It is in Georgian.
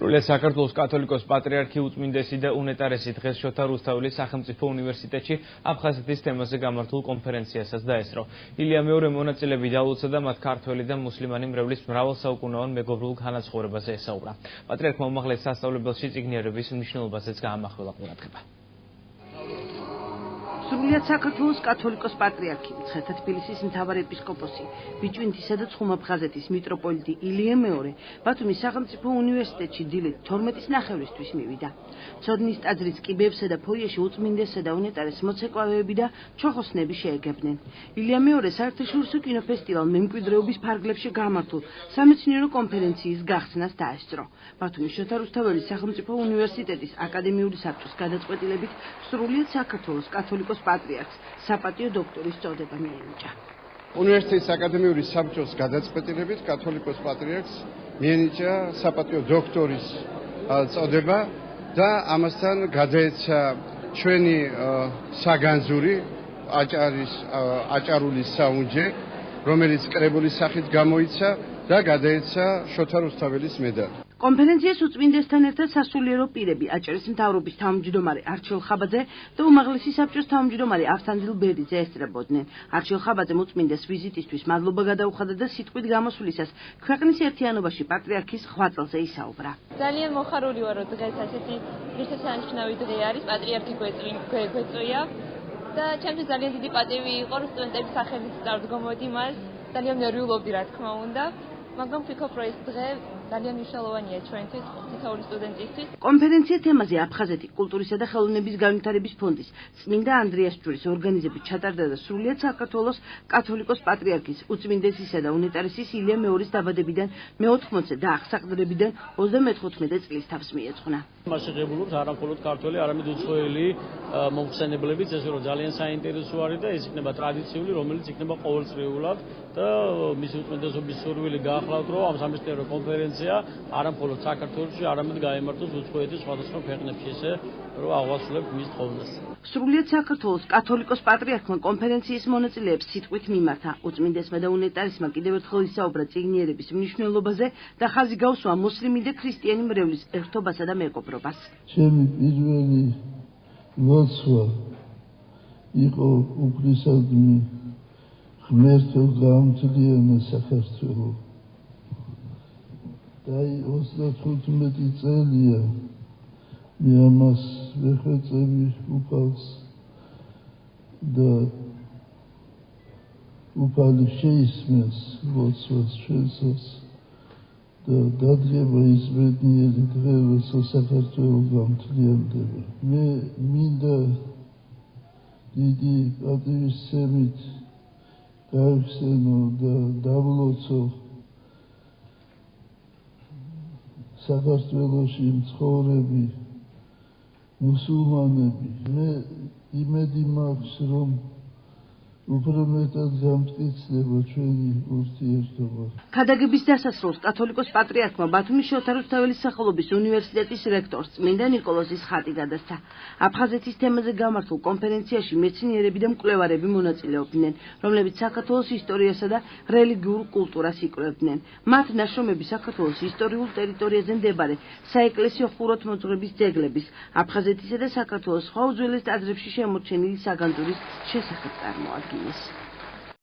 სრულიად საქართველოს კათოლიკოს პატრიარქი უწმინდესი და უნეტარესი დღეს შოთა რუსთაველის სახელმწიფო უნივერსიტეტში აფხაზეთის თემაზე გამართულ კონფერენციასაც დაესწრო. ილია მეორე მონაწილეები დაულოცა და მათ ქართველი და მუსლიმანი მრევლის მრავალსაუკუნოვან მეგობრულ განაცხოვრებაზე ესაუბრა. პატრიარქმა უმაღლეს სასწავლებელში წიგნიერების მნიშვნელობაზეც გაამახვილა ყურადღება. სრულიად საქართველოს კათოლიკოს პატრიარქი, მცხეთა თბილისის მთავარ ეპისკოპოსი, ბიჭვინთისა და ცხუმაფხაზეთის მიტროპოლიტი ილია მეორე ბათუმის სახელმწიფო უნივერსიტეტში დილით 12-ის ნახევრისთვის მივიდა. ცოდნის ტაძრის კიბეებსა და ფოიეში უწმინდესსა და უნეტარეს მოცეკვავეები და ჩოხოსნები შეეგებნენ. ილია მეორე საერთაშორისო კინოფესტივალ მემკვიდრეობის ფარგლებში გამართულ სამეცნიერო კონფერენციის გახსნას დაესწრო. ბათუმის შოთა რუსთაველის სახელმწიფო უნივერსიტეტის აკადემიური საბჭოს გადაწყვეტილებით სრულიად საქართველოს კათოლიკოს პატრიარქს საპატიო დოქტორის წოდება მიენიჭა. უნივერსიტეტის აკადემიური საბჭოს გადაწყვეტილებით კათოლიკოს პატრიარქს მიენიჭა საპატიო დოქტორის წოდება და ამასთან გადაეცა ჩვენი საგანძური აჭარული საუნჯე, რომელიც კრებულის სახით გამოიცა და გადაეცა შოთა რუსთაველის მედალი. კონფერენციას უწმინდესთან ერთად სასულიერო პირები, აჭარის მთავრობის თავმჯდომარე არჩილ ხაბაძე და უმაღლესი საბჭოს თავმჯდომარე ავთანდილ ბერიძე ესწრებოდნენ. არჩილ ხაბაძემ უწმინდეს ვიზიტისთვის მადლობა გადაუხადა და სიტყვით გამოსვლისას ქვეყნის ერთიანობაში პატრიარქის ხვაწლზე ისაუბრა. ძალიან მოხარული ვარ, რომ დღეს ასეთი ღირსშესანიშნავი დღე არის, პატრიარქი გვეწვია და ჩემთვის ძალიან დიდი პატივი იყო, რომ სტუდენტების სახელით წარდგომოდი მას. ძალიან ნერვიულობდი, რა თქმა უნდა, მაგრამ ვფიქრობ, რომ ეს დღე ძალიან მნიშვნელოვანია ჩვენთვის, თითოეული სტუდენტისთვის. კონფერენცია თემაზე აფხაზეთი კულტურისა და ხელოვნების განვითარების ფონდის წმინდა ანდრიას ჯვრის ორგანიზებით ჩატარდა და სრულიად საქართველოს კათოლიკოს პატრიარქის უწმინდესისა და უნეტარესის ილია მეორის დაბადებიდან მე-80 და აღსაყდრებიდან 35 წლის თავს მიეძღვნა. მას შეღებულობს არა მხოლოდ ქართველი, არამედ უცხოელი მომხსენებლებიც, ესე რომ ძალიან საინტერესო არის და ეს იქნება ტრადიციული, რომელიც იქნება ყოველწლიურად და მისი უწმინდესობის სურვილი გაახლავთ, რომ ამ სამეცნიერო კონფერენცია არა მხოლოდ საქართველოში, არამედ გაემართოს უცხოეთის სხვადასხვა ქვეყნებში, ესე რომ აღვასრულებთ მის თხოვნას. სრულიად საქართველოს კათოლიკოს პატრიარქმა კონფერენციის მონაწილეებს სიტყვით მიმართა. უწმინდესმა და უნეტარესმა კიდევ ერთხელ ისაუბრა წიგნიერების მნიშვნელობაზე და ხაზი გაუსვა მუსლიმი და ქრისტიანი მრევლის ერთობასა და მეგობრობას. ჩემი პირველი ლოცვა იყო უფლისადმი ღმერთო გაამძლიერნა საქართველო. და 35 წელია მე ამას ვეხვეწები უფალს და უფალი შეისმეს ლოცვას ჩვენსას და დადგება ის ბედნიერი დღე, როცა საქართველო გამძლიერდება. მე მინდა დიდი პატივისცემით გავიხსენო და დავლოცო საქართველოში მცხოვრები მუსულმანები. მე იმედი მაქვს, რომ უფრო მეტად გამტკიცდება ჩვენი ურთიერთობა. ქადაგების დასასრულს კათოლიკოს პატრიარქმა ბათუმის შოთა რუსთაველის სახელობის უნივერსიტეტის რექტორს წმინდა ნიკოლოზის ხატი გადასცა. აფხაზეთის თემაზე გამართულ კონფერენციაში მეცნიერები და მკვლევარები მონაწილეობდნენ, რომლებიც საქართველოს ისტორიასა და რელიგიურ კულტურას იკვლევდნენ. მათ ნაშრომები საქართველოს ისტორიულ ტერიტორიაზე მდებარე საეკლესიო ხუროთმოძღვრების ძეგლების, აფხაზეთისა და საქართველოს სხვა უძველეს ტაძრებში შემორჩენილი საგანძურის შესახებ წარმოადგენს.